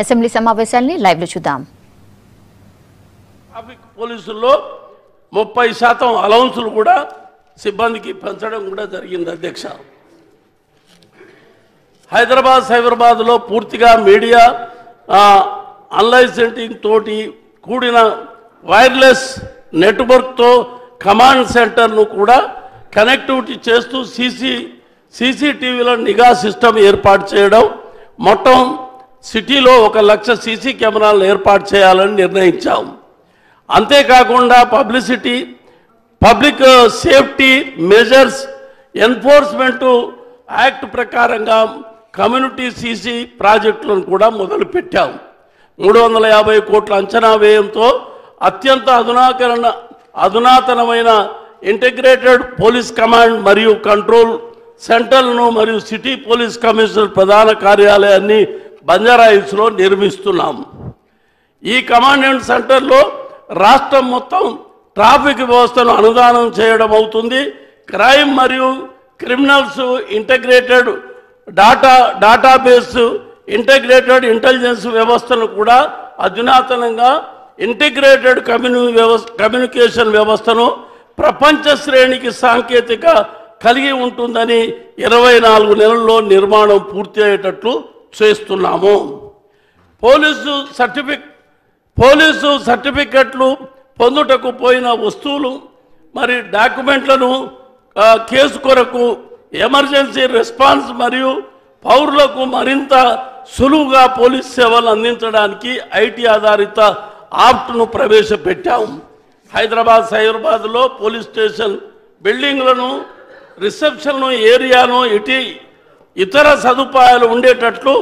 Assembly సమావేశాల్ని live లో చూద్దాం. Traffic పోలీసుల్లో 30% అలౌన్సులు కూడా సిబ్బందికి పెంచడం కూడా జరిగింది అధ్యక్ష. హైదరాబాద్లో పూర్తిగా మీడియా అన్లైసెంటింగ్ తోటి కూడిన వైర్లెస్ నెట్వర్క్తో కమాండ్ సెంటర్ను కూడా కనెక్టివిటీ చేస్తూ సీసీటీవీల నిఘా సిస్టమ్ ఏర్పాటు చేయడం, మొత్తం సిటీలో 1 లక్ష సీసీ కెమెరాలను ఏర్పాటు చేయాలని నిర్ణయించాం. అంతేకాకుండా public safety measures enforcement act ప్రకారంగా కమ్యూనిటీ సీసీ ప్రాజెక్టులను కూడా మొదలుపెట్టాం. 350 కోట్ల అంచనా వ్యయంతో అత్యంత అధునాతనమైన ఇంటిగ్రేటెడ్ పోలీస్ కమాండ్ మరియు కంట్రోల్ సెంటర్లను మరియు సిటీ పోలీస్ కమిషనర్ ప్రధాన కార్యాలయాన్ని బంజారాహిల్స్లో నిర్మిస్తున్నాం. ఈ కమాండ్ సెంటర్లో రాష్ట్రం మొత్తం ట్రాఫిక్ వ్యవస్థను అనుదానం చేయడం అవుతుంది. క్రైమ్ మరియు criminals integrated database integrated intelligence వ్యవస్థను కూడా అధునాతనంగా ఇంటిగ్రేటెడ్ కమ్యూనికేషన్ వ్యవస్థను ప్రపంచ శ్రేణికి సాంకేతిక కలిగి ఉంటుందని 24 నెలల్లో నిర్మాణం పూర్తి అయ్యేటట్లు చేస్తున్నాము. పోలీసు సర్టిఫికెట్లు పొందుటకు పోయిన వస్తువులు మరి డాక్యుమెంట్లను కేసు కొరకు ఎమర్జెన్సీ రెస్పాన్స్ మరియు పౌరులకు మరింత సులువుగా పోలీస్ సేవలు అందించడానికి ఐటీ ఆధారిత యాప్ను ప్రవేశపెట్టాము. హైదరాబాద్లో పోలీస్ స్టేషన్ బిల్డింగ్లను, రిసెప్షన్ ఏరియాను ఇతర సదుపాయాలు ఉండేటట్లు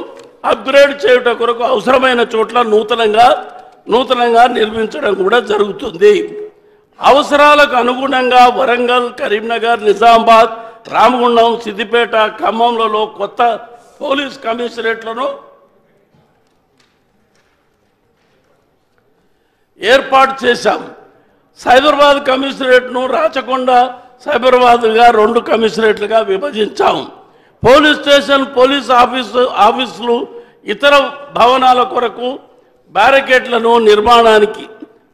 అప్గ్రేడ్ చేయుట కొరకు అవసరమైన చోట్ల నూతనంగా నిర్మించడం కూడా జరుగుతుంది. అవసరాలకు అనుగుణంగా వరంగల్, కరీంనగర్, నిజామాబాద్, రామగుండం, సిద్దిపేట, ఖమ్మంలలో కొత్త పోలీస్ కమిషనరేట్లను ఏర్పాటు చేశాం. సైబరాబాద్ కమిషనరేట్ను రాచకొండ, సైబరాబాద్గా 2 కమిషనరేట్లుగా విభజించాం. పోలీస్ స్టేషన్, పోలీస్ ఆఫీసులు, ఇతర భవనాల కొరకు బ్యారికేడ్లను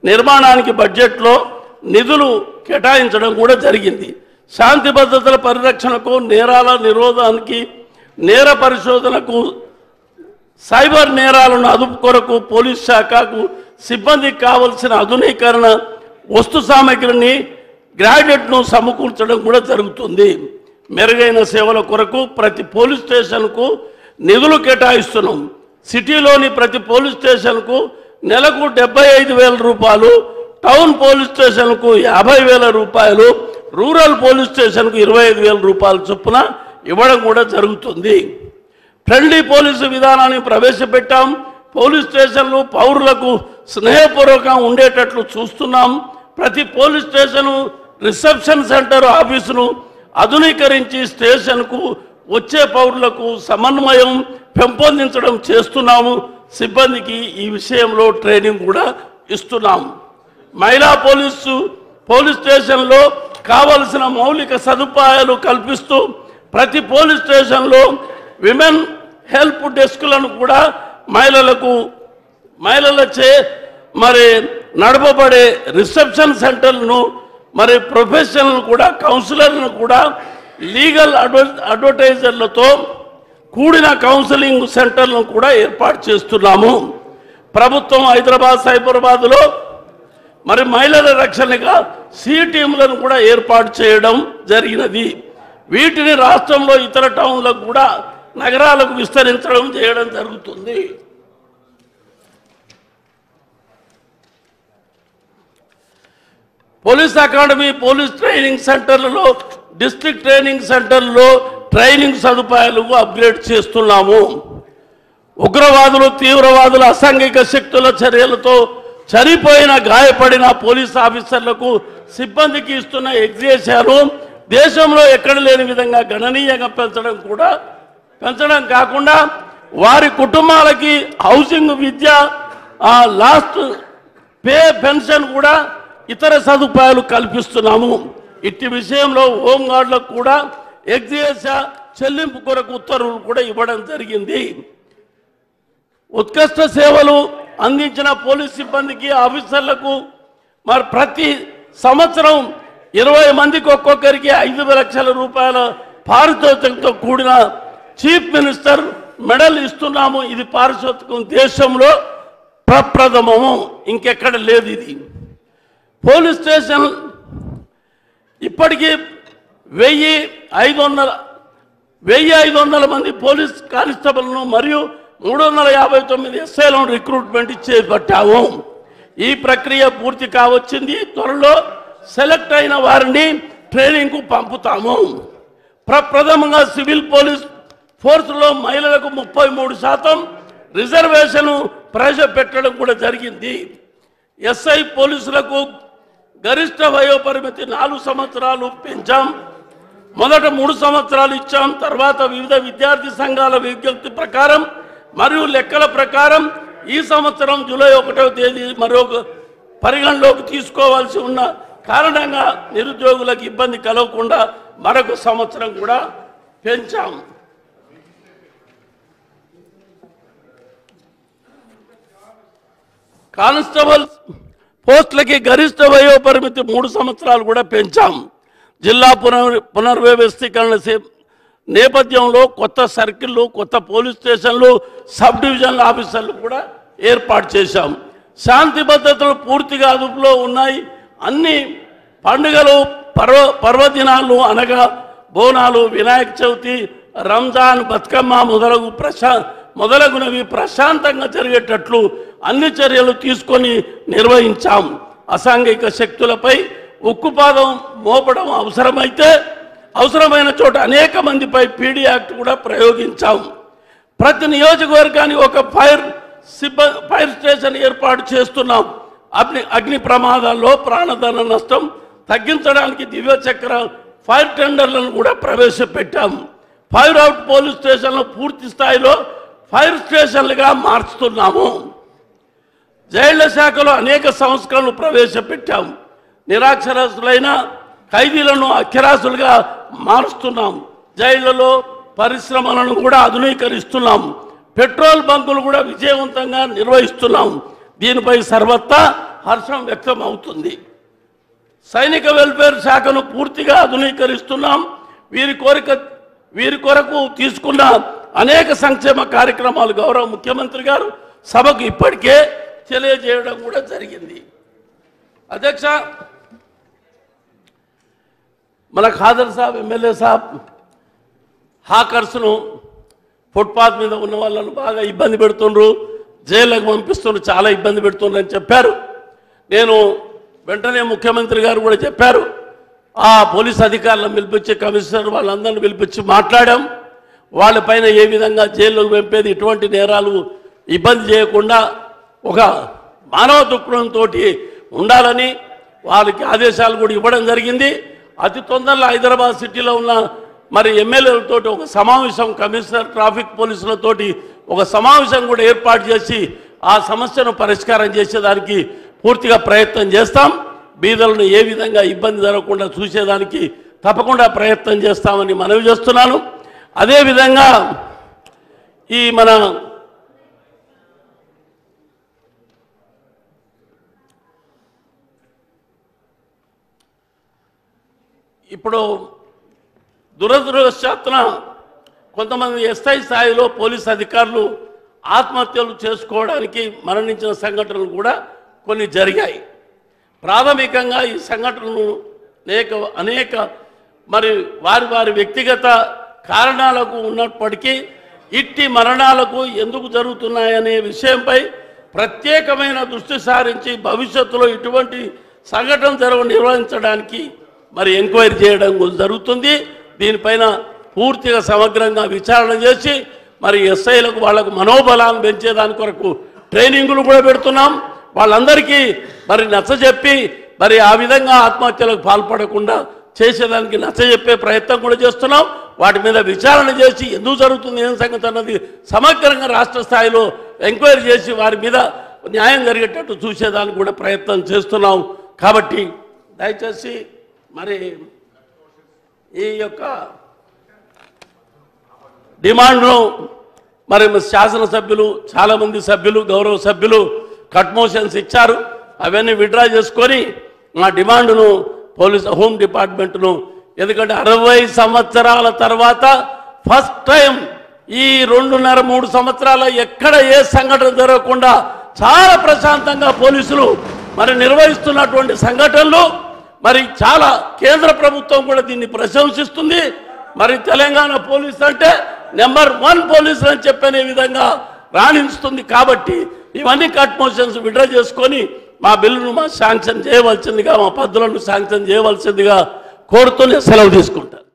నిర్మాణానికి బడ్జెట్లో నిధులు కేటాయించడం కూడా జరిగింది. శాంతి భద్రతల పరిరక్షణకు, నేరాల నిరోధానికి, నేర పరిశోధనకు, సైబర్ నేరాలను అదుపు కొరకు పోలీస్ శాఖకు సిబ్బందికి కావలసిన ఆధునీకరణ వస్తు సామగ్రిని గ్రాడ్యుయేట్ను సమకూర్చడం కూడా జరుగుతుంది. మెరుగైన సేవల కొరకు ప్రతి పోలీస్ స్టేషన్కు నిధులు కేటాయిస్తున్నాం. సిటీలోని ప్రతి పోలీస్ స్టేషన్కు నెలకు 75,000 రూపాయలు, టౌన్ పోలీస్ స్టేషన్కు 50,000 రూపాయలు, రూరల్ పోలీస్ స్టేషన్కు 25,000 రూపాయల చొప్పున ఇవ్వడం కూడా జరుగుతుంది. ఫ్రెండ్లీ పోలీసు విధానాన్ని ప్రవేశపెట్టాం. పోలీస్ స్టేషన్లు పౌరులకు స్నేహపూర్వకంగా ఉండేటట్లు చూస్తున్నాం. ప్రతి పోలీస్ స్టేషను, రిసెప్షన్ సెంటర్, ఆఫీసును ఆధునీకరించి స్టేషన్కు వచ్చే పౌరులకు సమన్వయం పెంపొందించడం చేస్తున్నాము. సిబ్బందికి ఈ విషయంలో ట్రైనింగ్ కూడా ఇస్తున్నాము. మహిళా పోలీస్ స్టేషన్లో కావలసిన మౌలిక సదుపాయాలు కల్పిస్తూ ప్రతి పోలీస్ స్టేషన్లో విమెన్ హెల్ప్ డెస్క్లను కూడా మహిళలచే మరి నడపబడే రిసెప్షన్ సెంటర్లను, మరి ప్రొఫెషనల్ కూడా, కౌన్సిలర్లను కూడా, లీగల్ అడ్వైజర్లతో కూడిన కౌన్సిలింగ్ సెంటర్లను కూడా ఏర్పాటు చేస్తున్నాము. ప్రభుత్వం సైబరాబాద్లో మరి మహిళల రక్షణగా సి టీంలను కూడా ఏర్పాటు చేయడం జరిగినది. వీటిని రాష్ట్రంలో ఇతర టౌన్లకు కూడా, నగరాలకు విస్తరించడం చేయడం జరుగుతుంది. పోలీస్ అకాడమీ, పోలీస్ ట్రైనింగ్ సెంటర్లలో, డిస్ట్రిక్ట్ ట్రైనింగ్ సెంటర్లో ట్రైనింగ్ సదుపాయాలు అప్గ్రేడ్ చేస్తున్నాము. ఉగ్రవాదులు, తీవ్రవాదుల అసాంఘిక శక్తుల చర్యలతో చనిపోయిన, గాయపడిన పోలీస్ ఆఫీసర్లకు సిబ్బందికి ఇస్తున్న ఎగ్జేషన్ను దేశంలో ఎక్కడ లేని విధంగా గణనీయంగా పెంచడం కాకుండా వారి కుటుంబాలకి హౌసింగ్, విద్య, లాస్ట్ పే, పెన్షన్ కూడా ఇతర సదుపాయాలు కల్పిస్తున్నాము. ఇట్టి విషయంలో హోంగార్డులకు కూడా ఎగ్జేష చెల్లింపు కొరకు ఉత్తర్వులు కూడా ఇవ్వడం జరిగింది. ఉత్కృష్ట సేవలు అందించిన పోలీస్ సిబ్బందికి ఆఫీసర్లకు మరి ప్రతి సంవత్సరం 20 మందికి ఒక్కొక్కరికి 5 లక్షల రూపాయల పారితోషికంతో కూడిన చీఫ్ మినిస్టర్ మెడల్ ఇస్తున్నాము. ఇది పారితోషికం దేశంలో ప్రప్రథమము, ఇంకెక్కడ లేదు. ఇది పోలీస్ స్టేషన్ ఇప్పటికీ 1500 మంది పోలీస్ కానిస్టేబుల్ను మరియు 359 ఎస్ఐలను రిక్రూట్మెంట్ చేపట్టాము. ఈ ప్రక్రియ పూర్తి కావచ్చింది. త్వరలో సెలెక్ట్ అయిన వారిని ట్రైనింగ్కు పంపుతాము. ప్రప్రథమంగా సివిల్ పోలీస్ ఫోర్సులో మహిళలకు 33% రిజర్వేషన్ ప్రవేశపెట్టడం కూడా జరిగింది. ఎస్ఐ పోలీసులకు గరిష్ట వయోపరిమితి 4 సంవత్సరాలు పెంచాం. మొదట 3 సంవత్సరాలు ఇచ్చాం. తర్వాత వివిధ విద్యార్థి సంఘాల విజ్ఞప్తి ప్రకారం మరియు లెక్కల ప్రకారం ఈ సంవత్సరం జూలై 1వ తేదీ మరొక పరిగణలోకి తీసుకోవాల్సి ఉన్న కారణంగా నిరుద్యోగులకు ఇబ్బంది కలగకుండా మరొక సంవత్సరం కూడా పెంచాం. కానిస్టేబుల్ పోస్టులకి గరిష్ట వయోపరిమితి 3 సంవత్సరాలు కూడా పెంచాం. జిల్లా పునర్వ్యవస్థీకరణ నేపథ్యంలో కొత్త సర్కిళ్ళు, కొత్త పోలీస్ స్టేషన్లు, సబ్ డివిజనల్ ఆఫీసర్లు కూడా ఏర్పాటు చేశాం. శాంతి భద్రతలు పూర్తిగా అదుపులో ఉన్నాయి. అన్ని పండుగలు, పర్వదినాలు అనగా బోనాలు, వినాయక చవితి, రంజాన్, బతుకమ్మ మొదలగునవి ప్రశాంతంగా జరిగేటట్లు అన్ని చర్యలు తీసుకొని నిర్వహించాం. అసాంఘిక శక్తులపై ఉక్కుపాదం మోపడం అవసరమైన చోట అనేక మందిపై పీడీ యాక్ట్ కూడా ప్రయోగించాం. ప్రతి నియోజకవర్గానికి ఒక ఫైర్ స్టేషన్ ఏర్పాటు చేస్తున్నాం. అగ్ని ప్రమాదాల్లో ప్రాణధన నష్టం తగ్గించడానికి దివ్యచక్ర ఫైర్ టెండర్లను కూడా ప్రవేశపెట్టాం. ఫైర్ అవుట్ పోలీస్ స్టేషన్లు పూర్తి స్థాయిలో ఫైర్ స్టేషన్లుగా మార్చుతున్నాము. జైళ్ల శాఖలో అనేక సంస్కరణలు ప్రవేశపెట్టాం. నిరాక్షరాస్యులైన ఖైదీలను అక్షరాస్యులుగా మారుస్తున్నాం. జైళ్లలో పరిశ్రమలను కూడా ఆధునీకరిస్తున్నాం. పెట్రోల్ బంకులు కూడా విజయవంతంగా నిర్వహిస్తున్నాం. దీనిపై సర్వత్రా హర్షం వ్యక్తం అవుతుంది. సైనిక వెల్ఫేర్ శాఖను పూర్తిగా ఆధునీకరిస్తున్నాం. వీరి కొరకు తీసుకున్న అనేక సంక్షేమ కార్యక్రమాలు గౌరవ ముఖ్యమంత్రి గారు సభకు ఇప్పటికే తెలియజేయడం కూడా జరిగింది. అధ్యక్ష, మన ఖాదర్ సాబ్ ఎమ్మెల్యే సాబ్ హాకర్స్ను ఫుట్పాత్ మీద ఉన్న వాళ్ళను బాగా ఇబ్బంది పెడుతుండ్రు, జైళ్ళకు పంపిస్తుండ్రు, చాలా ఇబ్బంది పెడుతుండ్రు అని చెప్పారు. నేను వెంటనే ముఖ్యమంత్రి గారు కూడా చెప్పారు. ఆ పోలీస్ అధికారులను పిలిపించి, కమిషనర్ వాళ్ళందరినీ పిలిపించి మాట్లాడాం. వాళ్ళపైన ఏ విధంగా జైల్లోకి పంపేది, ఇటువంటి నేరాలు ఇబ్బంది చేయకుండా ఒక మానవ దృక్పథంతో ఉండాలని వాళ్ళకి ఆదేశాలు కూడా ఇవ్వడం జరిగింది. అతి తొందరలో హైదరాబాద్ సిటీలో ఉన్న మరి ఎమ్మెల్యేలతో ఒక సమావేశం, కమిషనర్, ట్రాఫిక్ పోలీసులతోటి ఒక సమావేశం కూడా ఏర్పాటు చేసి ఆ సమస్యను పరిష్కారం చేసేదానికి పూర్తిగా ప్రయత్నం చేస్తాం. బీదలను ఏ విధంగా ఇబ్బంది జరగకుండా చూసేదానికి తప్పకుండా ప్రయత్నం చేస్తామని మనవి చేస్తున్నాను. అదేవిధంగా ఈ మన ఇప్పుడు దురదృష్టవశాత్తున కొంతమంది ఎస్ఐ స్థాయిలో పోలీస్ అధికారులు ఆత్మహత్యలు చేసుకోవడానికి మరణించిన సంఘటనలు కూడా కొన్ని జరిగాయి. ప్రాథమికంగా ఈ సంఘటనలు అనేక మరి వారి వ్యక్తిగత కారణాలకు ఉన్నప్పటికీ ఇట్టి మరణాలకు ఎందుకు జరుగుతున్నాయనే విషయంపై ప్రత్యేకమైన దృష్టి సారించి భవిష్యత్తులో ఇటువంటి సంఘటన నిర్వహించడానికి మరి ఎంక్వైరీ చేయడం జరుగుతుంది. దీనిపైన పూర్తిగా సమగ్రంగా విచారణ చేసి మరి ఎస్ఐలకు వాళ్ళకు మనోబలాన్ని పెంచేదాని కొరకు ట్రైనింగులు కూడా పెడుతున్నాం. వాళ్ళందరికీ మరి నచ్చజెప్పి మరి ఆ విధంగా ఆత్మహత్యలకు పాల్పడకుండా చేసేదానికి నచ్చజెప్పే ప్రయత్నం కూడా చేస్తున్నాం. వాటి మీద విచారణ చేసి ఎందుకు జరుగుతుంది, ఏం సంగతి అన్నది సమగ్రంగా రాష్ట్ర స్థాయిలో ఎంక్వైరీ చేసి వారి మీద న్యాయం జరిగేటట్టు చూసేదానికి కూడా ప్రయత్నం చేస్తున్నాం. కాబట్టి దయచేసి మరి ఈ యొక్క డిమాండ్ను మరి శాసనసభ్యులు చాలామంది సభ్యులు గౌరవ సభ్యులు కట్ మోషన్స్ ఇచ్చారు. అవన్నీ విత్డ్రా చేసుకొని మా డిమాండ్ను హోమ్ డిపార్ట్మెంట్ను, ఎందుకంటే 60 సంవత్సరాల తర్వాత ఫస్ట్ టైం ఈ 2.5-3 సంవత్సరాల ఎక్కడ ఏ సంఘటన జరగకుండా చాలా ప్రశాంతంగా పోలీసులు మరి నిర్వహిస్తున్నటువంటి సంఘటనలు మరి చాలా కేంద్ర ప్రభుత్వం కూడా దీన్ని ప్రశంసిస్తుంది. మరి తెలంగాణ పోలీస్ అంటే నెంబర్ 1 పోలీసులు అని చెప్పనే విధంగా రాణిస్తుంది. కాబట్టి ఇవన్నీ కట్ మోషన్స్ విత్డ్రా చేసుకొని మా బిల్లును శాంక్షన్ చేయవలసిందిగా, మా పద్ధతులను శాంక్షన్ చేయవలసిందిగా కోరుతూనే సెలవు తీసుకుంటారు.